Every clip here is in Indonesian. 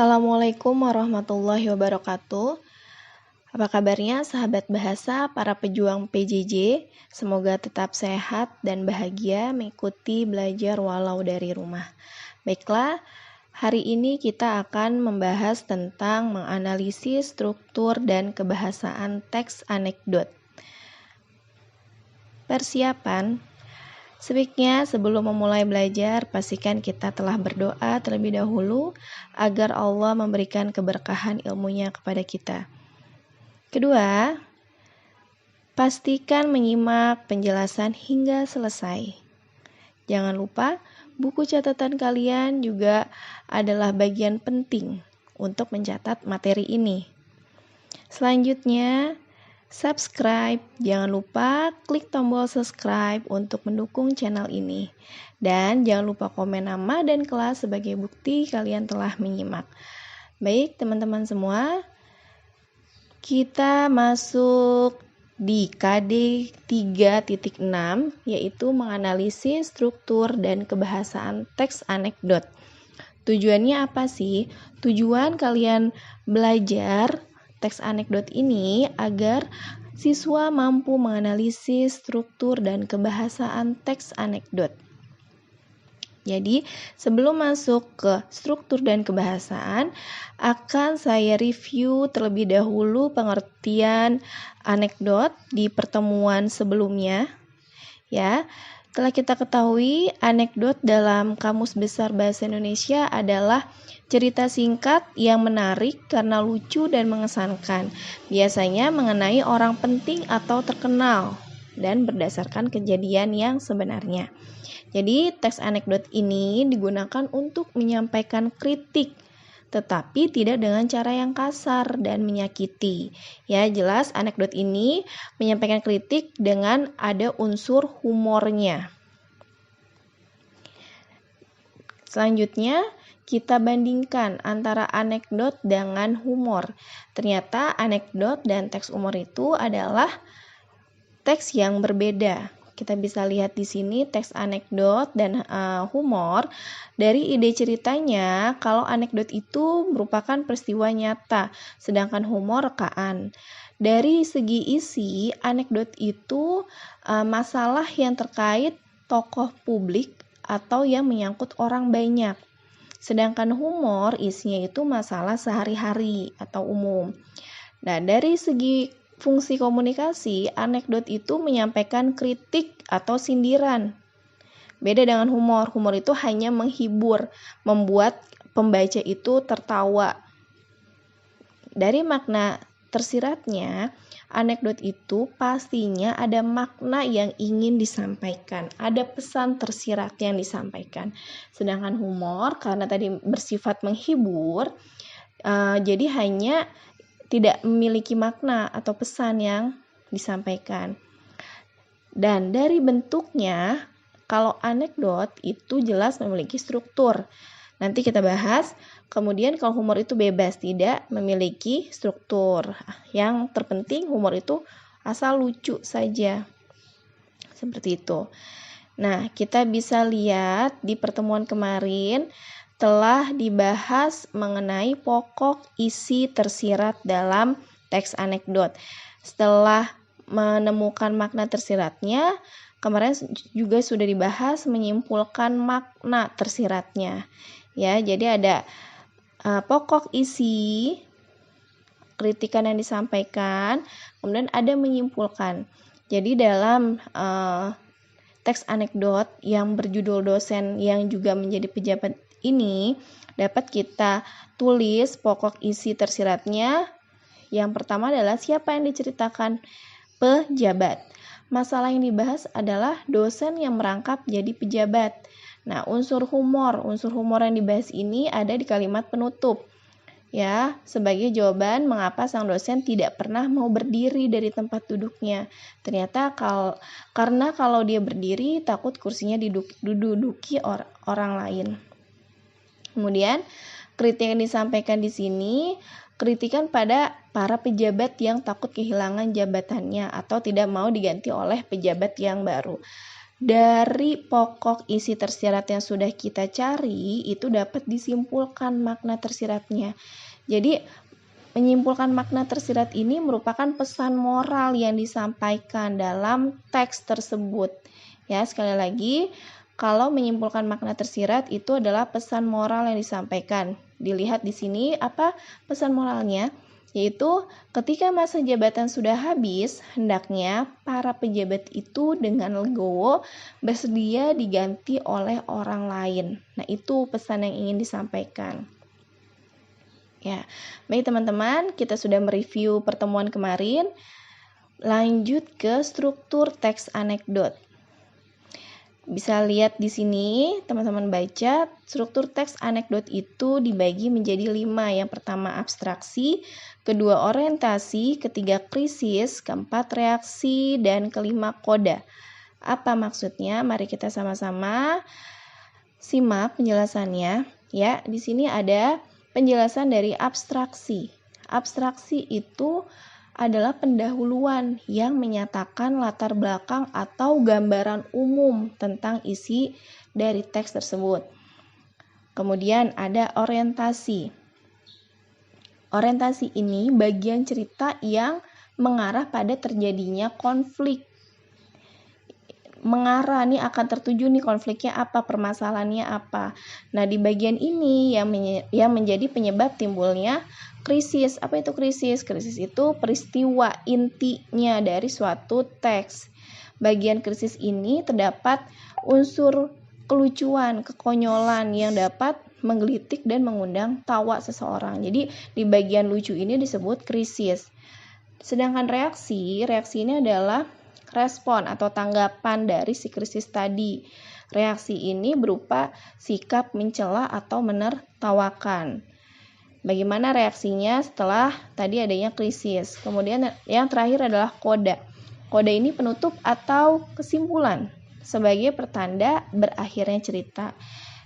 Assalamualaikum warahmatullahi wabarakatuh. Apa kabarnya sahabat bahasa, para pejuang PJJ? Semoga tetap sehat dan bahagia mengikuti belajar walau dari rumah. Baiklah, hari ini kita akan membahas tentang menganalisis struktur dan kebahasaan teks anekdot. Persiapan. Sebaiknya sebelum memulai belajar, pastikan kita telah berdoa terlebih dahulu agar Allah memberikan keberkahan ilmunya kepada kita. Kedua, pastikan menyimak penjelasan hingga selesai. Jangan lupa, buku catatan kalian juga adalah bagian penting untuk mencatat materi ini. Selanjutnya, subscribe, jangan lupa klik tombol subscribe untuk mendukung channel ini. Dan jangan lupa komen nama dan kelas sebagai bukti kalian telah menyimak. Baik teman-teman semua, kita masuk di KD 3.6 yaitu menganalisis struktur dan kebahasaan teks anekdot. Tujuannya apa sih? Tujuan kalian belajar teks anekdot ini agar siswa mampu menganalisis struktur dan kebahasaan teks anekdot. Jadi, sebelum masuk ke struktur dan kebahasaan, akan saya review terlebih dahulu pengertian anekdot di pertemuan sebelumnya. Ya, telah kita ketahui, anekdot dalam Kamus Besar Bahasa Indonesia adalah cerita singkat yang menarik karena lucu dan mengesankan, biasanya mengenai orang penting atau terkenal dan berdasarkan kejadian yang sebenarnya. Jadi, teks anekdot ini digunakan untuk menyampaikan kritik, tetapi tidak dengan cara yang kasar dan menyakiti. Ya, jelas anekdot ini menyampaikan kritik dengan ada unsur humornya. Selanjutnya, kita bandingkan antara anekdot dengan humor. Ternyata anekdot dan teks humor itu adalah teks yang berbeda. Kita bisa lihat di sini teks anekdot dan humor. Dari ide ceritanya, kalau anekdot itu merupakan peristiwa nyata, sedangkan humor rekaan. Dari segi isi, anekdot itu masalah yang terkait tokoh publik atau yang menyangkut orang banyak. Sedangkan humor isinya itu masalah sehari-hari atau umum. Nah, dari segi fungsi komunikasi, anekdot itu menyampaikan kritik atau sindiran. Beda dengan humor. Humor itu hanya menghibur, membuat pembaca itu tertawa. Dari makna tersiratnya, anekdot itu pastinya ada makna yang ingin disampaikan, ada pesan tersirat yang disampaikan. Sedangkan humor, karena tadi bersifat menghibur, jadi hanya tidak memiliki makna atau pesan yang disampaikan. Dan dari bentuknya, kalau anekdot itu jelas memiliki struktur. Nanti kita bahas. Kemudian kalau humor itu bebas, tidak memiliki struktur. Yang terpenting humor itu asal lucu saja. Seperti itu. Nah, kita bisa lihat di pertemuan kemarin telah dibahas mengenai pokok isi tersirat dalam teks anekdot. Setelah menemukan makna tersiratnya, kemarin juga sudah dibahas menyimpulkan makna tersiratnya. Ya, jadi ada pokok isi kritikan yang disampaikan, kemudian ada menyimpulkan. Jadi dalam teks anekdot yang berjudul dosen yang juga menjadi pejabat ini dapat kita tulis pokok isi tersiratnya. Yang pertama adalah siapa yang diceritakan? Pejabat. Masalah yang dibahas adalah dosen yang merangkap jadi pejabat. Nah, unsur humor yang dibahas ini ada di kalimat penutup. Ya, sebagai jawaban mengapa sang dosen tidak pernah mau berdiri dari tempat duduknya. Ternyata karena kalau dia berdiri takut kursinya diduduki orang lain. Kemudian kritik yang disampaikan di sini kritikan pada para pejabat yang takut kehilangan jabatannya atau tidak mau diganti oleh pejabat yang baru. Dari pokok isi tersirat yang sudah kita cari, itu dapat disimpulkan makna tersiratnya. Jadi, menyimpulkan makna tersirat ini merupakan pesan moral yang disampaikan dalam teks tersebut. Ya, sekali lagi, kalau menyimpulkan makna tersirat itu adalah pesan moral yang disampaikan. Dilihat di sini apa pesan moralnya? Yaitu ketika masa jabatan sudah habis, hendaknya para pejabat itu dengan legowo bersedia diganti oleh orang lain. Nah, itu pesan yang ingin disampaikan. Ya, baik teman-teman, kita sudah mereview pertemuan kemarin. Lanjut ke struktur teks anekdot. Bisa lihat di sini, teman-teman baca, struktur teks anekdot itu dibagi menjadi 5. Yang pertama abstraksi, kedua orientasi, ketiga krisis, keempat reaksi, dan kelima koda. Apa maksudnya? Mari kita sama-sama simak penjelasannya. Ya, di sini ada penjelasan dari abstraksi. Abstraksi itu adalah pendahuluan yang menyatakan latar belakang atau gambaran umum tentang isi dari teks tersebut. Kemudian ada orientasi. Orientasi ini bagian cerita yang mengarah pada terjadinya konflik. Mengarah nih akan tertuju nih konfliknya apa, permasalahannya apa. Nah, di bagian ini yang menjadi penyebab timbulnya krisis. Apa itu krisis? Krisis itu peristiwa intinya dari suatu teks. Bagian krisis ini terdapat unsur kelucuan, kekonyolan yang dapat menggelitik dan mengundang tawa seseorang. Jadi, di bagian lucu ini disebut krisis. Sedangkan reaksi ini adalah respon atau tanggapan dari si krisis tadi. Reaksi ini berupa sikap mencela atau menertawakan. Bagaimana reaksinya setelah tadi adanya krisis? Kemudian yang terakhir adalah koda. Koda ini penutup atau kesimpulan sebagai pertanda berakhirnya cerita.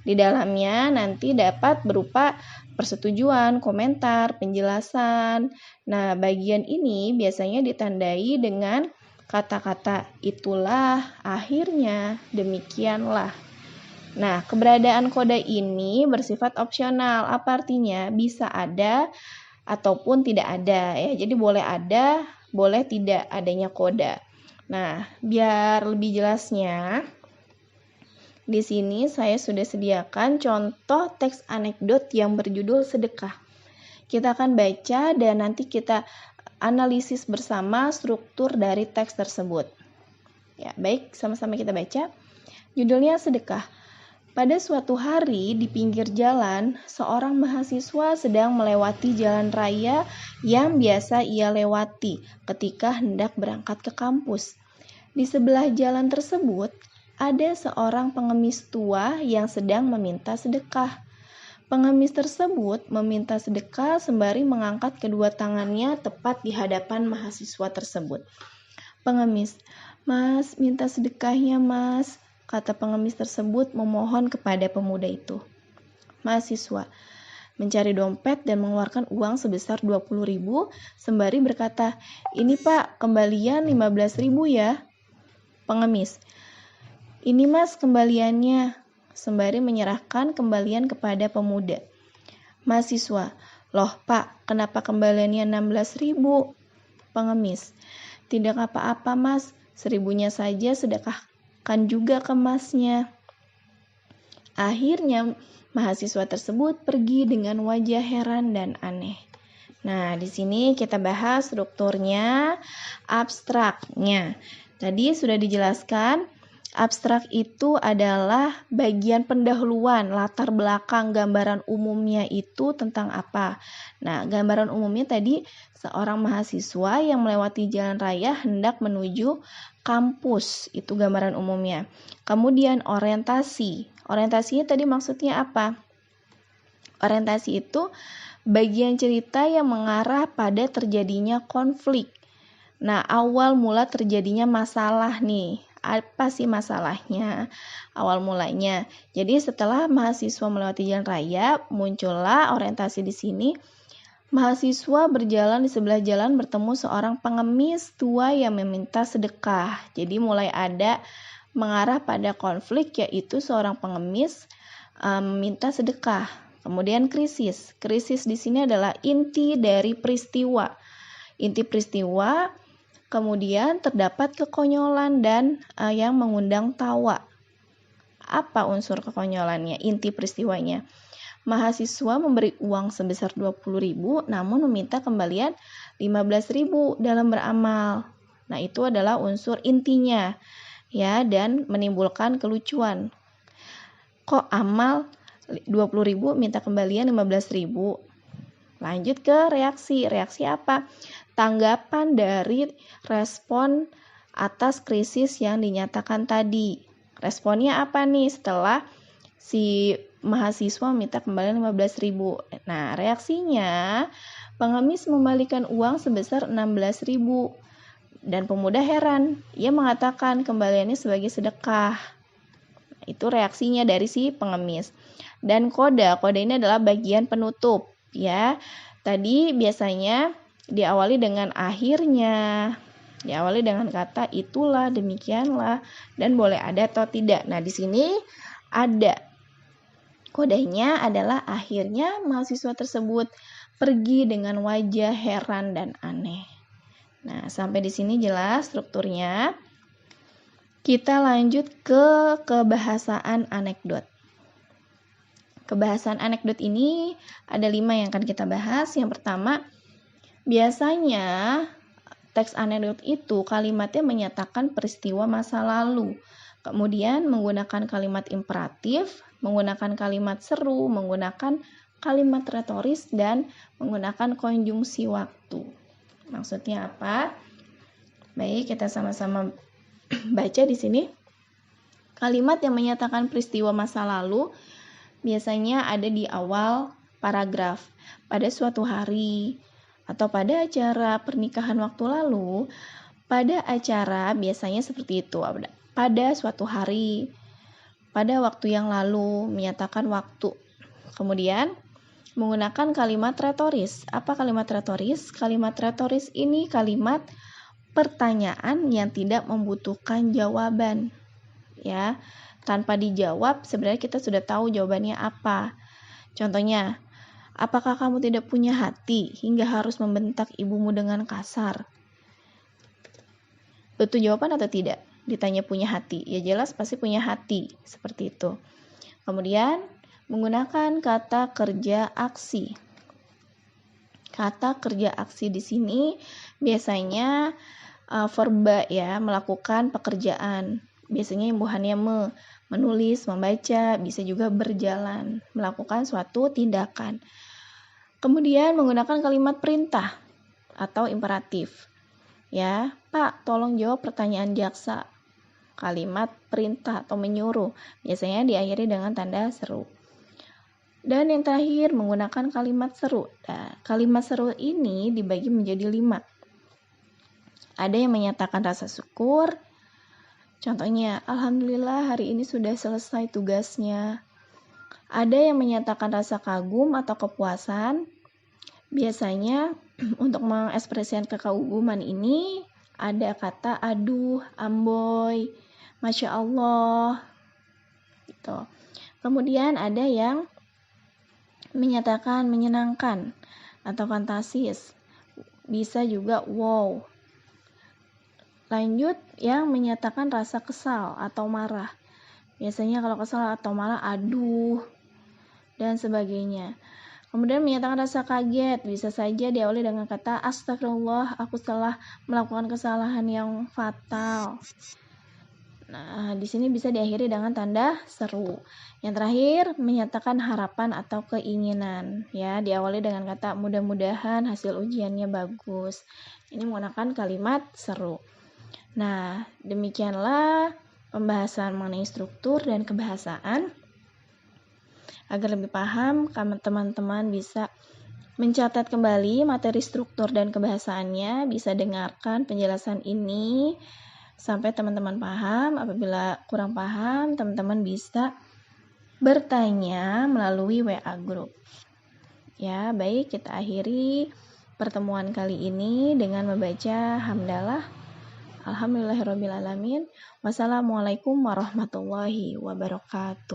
Di dalamnya nanti dapat berupa persetujuan, komentar, penjelasan. Nah, bagian ini biasanya ditandai dengan kata-kata itulah, akhirnya, demikianlah. Nah, keberadaan koda ini bersifat opsional. Apa artinya? Bisa ada ataupun tidak ada ya. Jadi boleh ada, boleh tidak adanya koda. Nah, biar lebih jelasnya, di sini saya sudah sediakan contoh teks anekdot yang berjudul sedekah. Kita akan baca dan nanti kita analisis bersama struktur dari teks tersebut. Ya, baik, sama-sama kita baca. Judulnya sedekah. Pada suatu hari di pinggir jalan, seorang mahasiswa sedang melewati jalan raya yang biasa ia lewati ketika hendak berangkat ke kampus. Di sebelah jalan tersebut, ada seorang pengemis tua yang sedang meminta sedekah. Pengemis tersebut meminta sedekah sembari mengangkat kedua tangannya tepat di hadapan mahasiswa tersebut. Pengemis, "Mas, minta sedekahnya, Mas," kata pengemis tersebut memohon kepada pemuda itu. Mahasiswa mencari dompet dan mengeluarkan uang sebesar 20.000 sembari berkata, "Ini Pak, kembalian 15.000 ya." Pengemis, "Ini Mas kembaliannya," sembari menyerahkan kembalian kepada pemuda. Mahasiswa, "Loh Pak, kenapa kembaliannya 16.000? Pengemis, "Tidak apa-apa Mas, 1.000-nya saja sedekahkan juga ke Masnya." Akhirnya mahasiswa tersebut pergi dengan wajah heran dan aneh. Nah, di sini kita bahas strukturnya, abstraknya. Tadi sudah dijelaskan. Abstrak itu adalah bagian pendahuluan, latar belakang, gambaran umumnya itu tentang apa. Nah, gambaran umumnya tadi seorang mahasiswa yang melewati jalan raya hendak menuju kampus, itu gambaran umumnya. Kemudian orientasi. Orientasinya tadi maksudnya apa? Orientasi itu bagian cerita yang mengarah pada terjadinya konflik. Nah, awal mula terjadinya masalah nih. Apa sih masalahnya? Awal mulanya. Jadi setelah mahasiswa melewati jalan raya, muncullah orientasi di sini. Mahasiswa berjalan di sebelah jalan bertemu seorang pengemis tua yang meminta sedekah. Jadi mulai ada mengarah pada konflik, yaitu seorang pengemis meminta sedekah. Kemudian krisis. Krisis di sini adalah inti dari peristiwa. Inti peristiwa, kemudian terdapat kekonyolan dan yang mengundang tawa. Apa unsur kekonyolannya? Inti peristiwanya. Mahasiswa memberi uang sebesar 20.000 namun meminta kembalian 15.000 dalam beramal. Nah, itu adalah unsur intinya ya, dan menimbulkan kelucuan. Kok amal 20.000 minta kembalian 15.000? Lanjut ke reaksi. Reaksi apa? Tanggapan dari respon atas krisis yang dinyatakan tadi. Responnya apa nih setelah si mahasiswa minta kembalian 15.000? Nah, reaksinya pengemis membalikan uang sebesar 16.000 dan pemuda heran. Ia mengatakan kembaliannya sebagai sedekah. Itu reaksinya dari si pengemis. Dan koda ini adalah bagian penutup ya. Tadi biasanya diawali dengan akhirnya, diawali dengan kata itulah, demikianlah, dan boleh ada atau tidak. Nah, di sini ada kodenya adalah akhirnya mahasiswa tersebut pergi dengan wajah heran dan aneh. Nah, sampai di sini jelas strukturnya. Kita lanjut ke kebahasaan anekdot. Kebahasaan anekdot ini ada 5 yang akan kita bahas. Yang pertama, biasanya teks anekdot itu kalimatnya menyatakan peristiwa masa lalu. Kemudian menggunakan kalimat imperatif, menggunakan kalimat seru, menggunakan kalimat retoris, dan menggunakan konjungsi waktu. Maksudnya apa? Baik, kita sama-sama baca di sini. Kalimat yang menyatakan peristiwa masa lalu biasanya ada di awal paragraf. Pada suatu hari atau pada acara pernikahan waktu lalu, pada acara biasanya seperti itu. Pada suatu hari, pada waktu yang lalu, menyatakan waktu. Kemudian menggunakan kalimat retoris. Apa kalimat retoris? Kalimat retoris ini kalimat pertanyaan yang tidak membutuhkan jawaban. Ya, tanpa dijawab sebenarnya kita sudah tahu jawabannya apa. Contohnya, apakah kamu tidak punya hati hingga harus membentak ibumu dengan kasar? Butuh jawaban atau tidak? Ditanya punya hati, ya jelas pasti punya hati, seperti itu. Kemudian menggunakan kata kerja aksi. Kata kerja aksi di sini biasanya verba ya, melakukan pekerjaan. Biasanya imbuhannya menulis, membaca, bisa juga berjalan, melakukan suatu tindakan. Kemudian menggunakan kalimat perintah atau imperatif. Ya, Pak, tolong jawab pertanyaan jaksa. Kalimat perintah atau menyuruh. Biasanya diakhiri dengan tanda seru. Dan yang terakhir menggunakan kalimat seru. Nah, kalimat seru ini dibagi menjadi 5. Ada yang menyatakan rasa syukur. Contohnya, alhamdulillah hari ini sudah selesai tugasnya. Ada yang menyatakan rasa kagum atau kepuasan. Biasanya untuk mengekspresikan kekaguman ini ada kata aduh, amboy, masya Allah. Gitu. Kemudian ada yang menyatakan menyenangkan atau fantasis. Bisa juga wow. Lanjut yang menyatakan rasa kesal atau marah. Biasanya kalau kesal atau marah aduh dan sebagainya. Kemudian menyatakan rasa kaget, bisa saja diawali dengan kata astagfirullah, aku telah melakukan kesalahan yang fatal. Nah, di sini bisa diakhiri dengan tanda seru. Yang terakhir menyatakan harapan atau keinginan, ya, diawali dengan kata mudah-mudahan hasil ujiannya bagus. Ini menggunakan kalimat seru. Nah, demikianlah pembahasan mengenai struktur dan kebahasaan. Agar lebih paham, teman-teman bisa mencatat kembali materi struktur dan kebahasaannya, bisa dengarkan penjelasan ini sampai teman-teman paham. Apabila kurang paham, teman-teman bisa bertanya melalui WA group. Ya, baik, kita akhiri pertemuan kali ini dengan membaca hamdalah. Alhamdulillahirrabbilalamin. Wassalamualaikum warahmatullahi wabarakatuh.